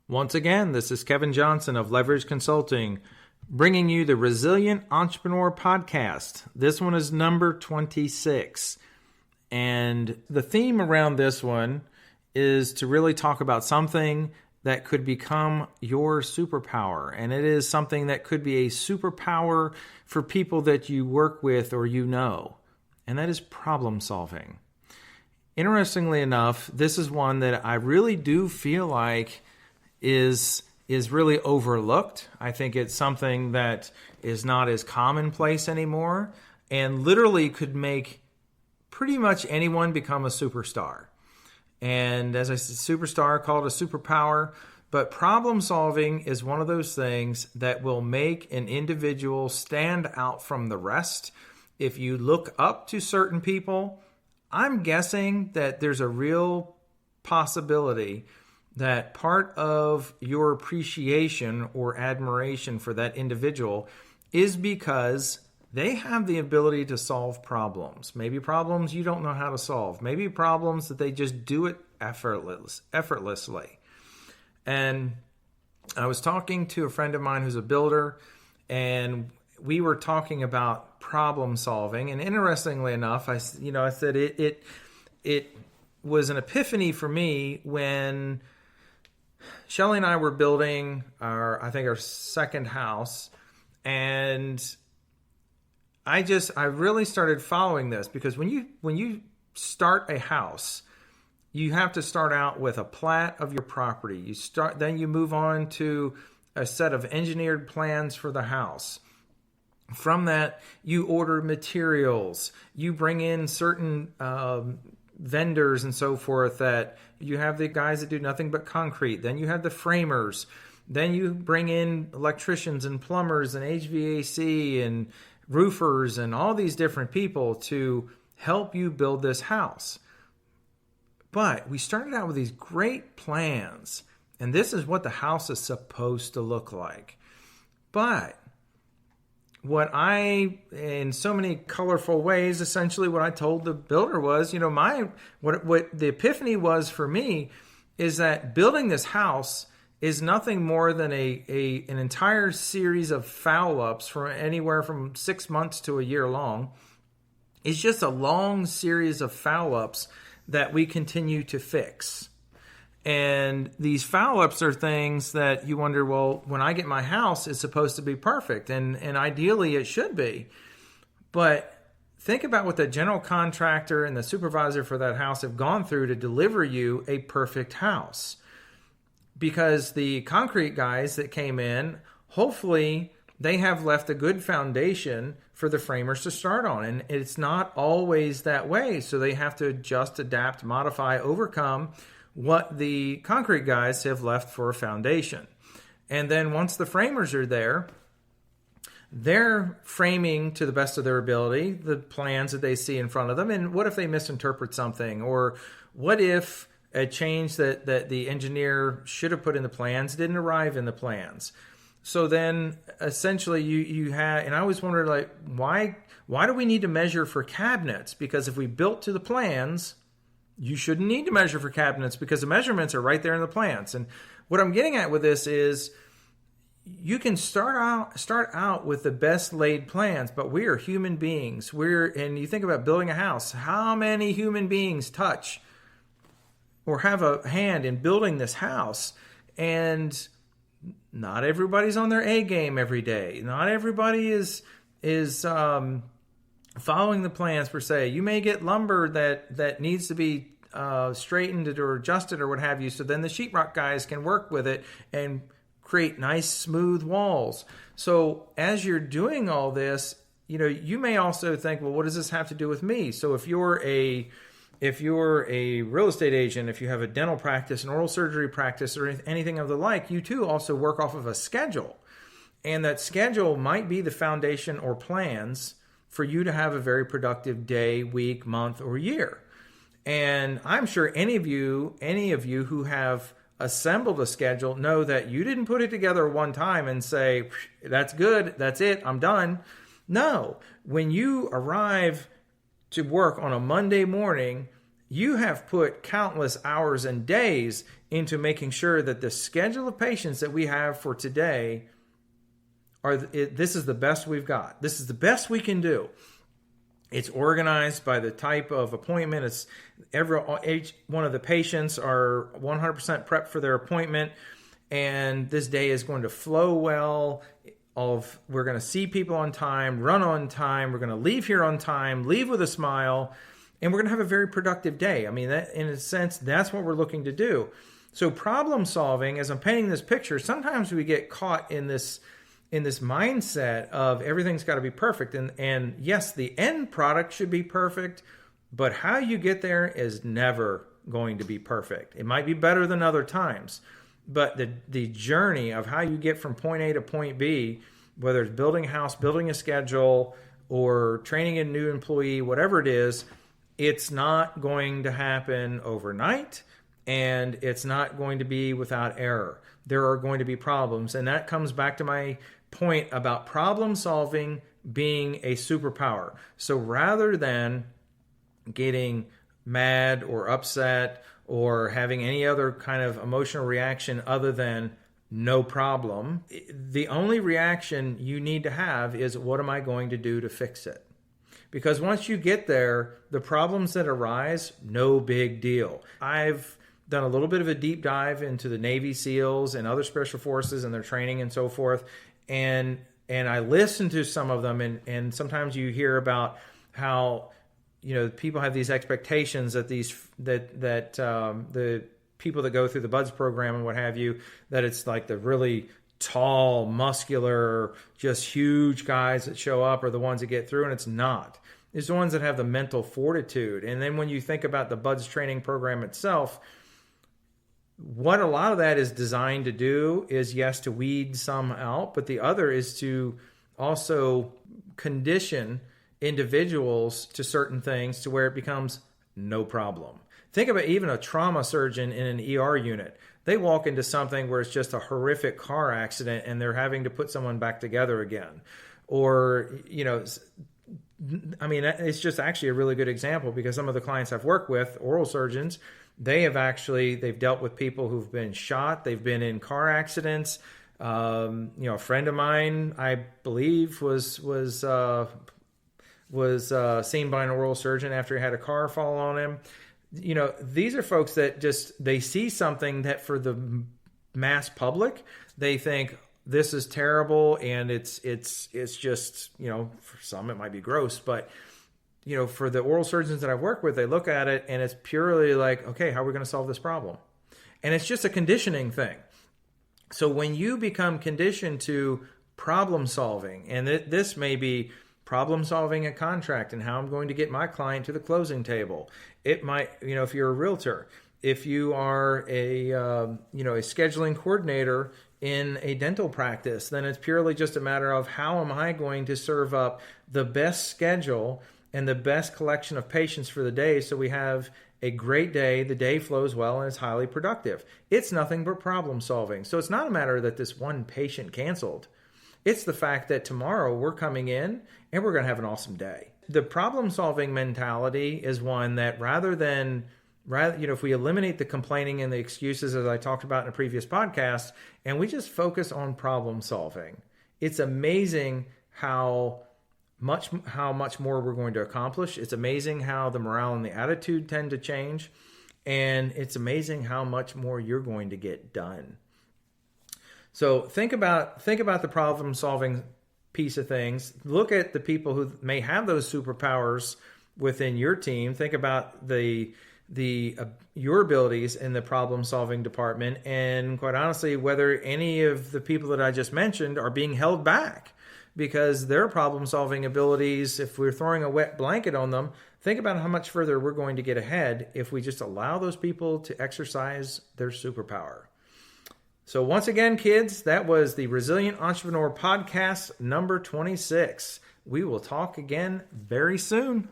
Once again, this is Kevin Johnson of Leverage Consulting, bringing you the Resilient Entrepreneur Podcast. This one is number 26. And the theme around this one is to really talk about something that could become your superpower. And it is something that could be a superpower for people that you work with or you know. And that is problem solving. Interestingly enough, this is one that I really do feel like is really overlooked. I think it's something that is not as commonplace anymore and literally could make pretty much anyone become a superstar. And as I said, superstar, call it a superpower, but problem solving is one of those things that will make an individual stand out from the rest. If you look up to certain people, I'm guessing that there's a real possibility that part of your appreciation or admiration for that individual is because they have the ability to solve problems. Maybe problems you don't know how to solve. Maybe problems that they just do it effortlessly. And I was talking to a friend of mine who's a builder, and we were talking about problem solving. And interestingly enough, I said it was an epiphany for me when Shelly and I were building our second house, and I really started following this because when you start a house, you have to start out with a plat of your property. Then you move on to a set of engineered plans for the house. From that, you order materials. You bring in certain vendors and so forth. That you have the guys that do nothing but concrete. Then you have the framers. Then you bring in electricians and plumbers and HVAC and roofers and all these different people to help you build this house. But we started out with these great plans, and this is what the house is supposed to look like. But in so many colorful ways, essentially what I told the builder was, what the epiphany was for me is that building this house is nothing more than an entire series of foul-ups from anywhere from 6 months to a year long. It's just a long series of foul-ups that we continue to fix. And these foul-ups are things that you wonder, well, when I get my house, it's supposed to be perfect. And ideally, it should be. But think about what the general contractor and the supervisor for that house have gone through to deliver you a perfect house. Because the concrete guys that came in, hopefully, they have left a good foundation for the framers to start on. And it's not always that way. So they have to adjust, adapt, modify, overcome what the concrete guys have left for a foundation. And then once the framers are there, they're framing to the best of their ability the plans that they see in front of them. And what if they misinterpret something? Or what if a change that the engineer should have put in the plans didn't arrive in the plans? So then essentially you have, and I always wondered, like, why do we need to measure for cabinets? Because if we built to the plans, you shouldn't need to measure for cabinets because the measurements are right there in the plans. And what I'm getting at with this is you can start out with the best laid plans, but we are human beings. And you think about building a house, how many human beings touch or have a hand in building this house? And not everybody's on their A game every day. Not everybody is following the plans per se. You may get lumber that needs to be straightened or adjusted or what have you. So then the sheetrock guys can work with it and create nice smooth walls. So as you're doing all this, you may also think, well, what does this have to do with me? So if you're a real estate agent, if you have a dental practice, an oral surgery practice, or anything of the like, you too also work off of a schedule. And that schedule might be the foundation or plans for you to have a very productive day, week, month, or year. And I'm sure any of you who have assembled a schedule know that you didn't put it together one time and say, that's good, that's it, I'm done. No, when you arrive to work on a Monday morning You have put countless hours and days into making sure that the schedule of patients that we have for today this is the best we've got. This is the best we can do. It's organized by the type of appointment. It's each one of the patients are 100% prepped for their appointment, and this day is going to flow well. We're going to see people on time, run on time. We're going to leave here on time, leave with a smile, and we're going to have a very productive day. I mean, that, in a sense, that's what we're looking to do. So problem solving, as I'm painting this picture, sometimes we get caught in this mindset of everything's got to be perfect. And yes, the end product should be perfect, but how you get there is never going to be perfect. It might be better than other times, but the journey of how you get from point A to point B, whether it's building a house, building a schedule, or training a new employee, whatever it is, it's not going to happen overnight, and it's not going to be without error. There are going to be problems, and that comes back to my point about problem solving being a superpower. So rather than getting mad or upset or having any other kind of emotional reaction other than no problem, the only reaction you need to have is, what am I going to do to fix it? Because once you get there, the problems that arise, no big deal. I've done a little bit of a deep dive into the Navy SEALs and other special forces and their training and so forth. And I listened to some of them, and sometimes you hear about how, people have these expectations that the people that go through the BUDS program and what have you, that it's like the really tall, muscular, just huge guys that show up are the ones that get through, and it's not. It's the ones that have the mental fortitude. And then when you think about the BUDS training program itself, what a lot of that is designed to do is, yes, to weed some out, but the other is to also condition individuals to certain things to where it becomes no problem. Think about even a trauma surgeon in an ER unit. They walk into something where it's just a horrific car accident and they're having to put someone back together again. Or, it's just actually a really good example, because some of the clients I've worked with, oral surgeons, they've dealt with people who've been shot. They've been in car accidents. A friend of mine, I believe, was seen by an oral surgeon after he had a car fall on him. These are folks that they see something that for the mass public, they think this is terrible, and it's just, for some it might be gross, but for the oral surgeons that I've worked with, they look at it and it's purely like, okay, how are we going to solve this problem? And it's just a conditioning thing. So when you become conditioned to problem solving, and this may be problem solving a contract and how I'm going to get my client to the closing table. It might, if you're a realtor, if you are a scheduling coordinator in a dental practice, then it's purely just a matter of, how am I going to serve up the best schedule and the best collection of patients for the day so we have a great day, the day flows well, and it's highly productive. It's nothing but problem solving. So it's not a matter that this one patient canceled. It's the fact that tomorrow we're coming in and we're going to have an awesome day. The problem solving mentality is one that if we eliminate the complaining and the excuses, as I talked about in a previous podcast, and we just focus on problem solving, it's amazing how much more we're going to accomplish. It's amazing how the morale and the attitude tend to change, and it's amazing how much more you're going to get done. So think about the problem solving piece of things. Look at the people who may have those superpowers within your team. Think about your abilities in the problem solving department, and quite honestly, whether any of the people that I just mentioned are being held back because their problem solving abilities, if we're throwing a wet blanket on them, think about how much further we're going to get ahead if we just allow those people to exercise their superpower. So once again, kids, that was the Resilient Entrepreneur Podcast number 26. We will talk again very soon.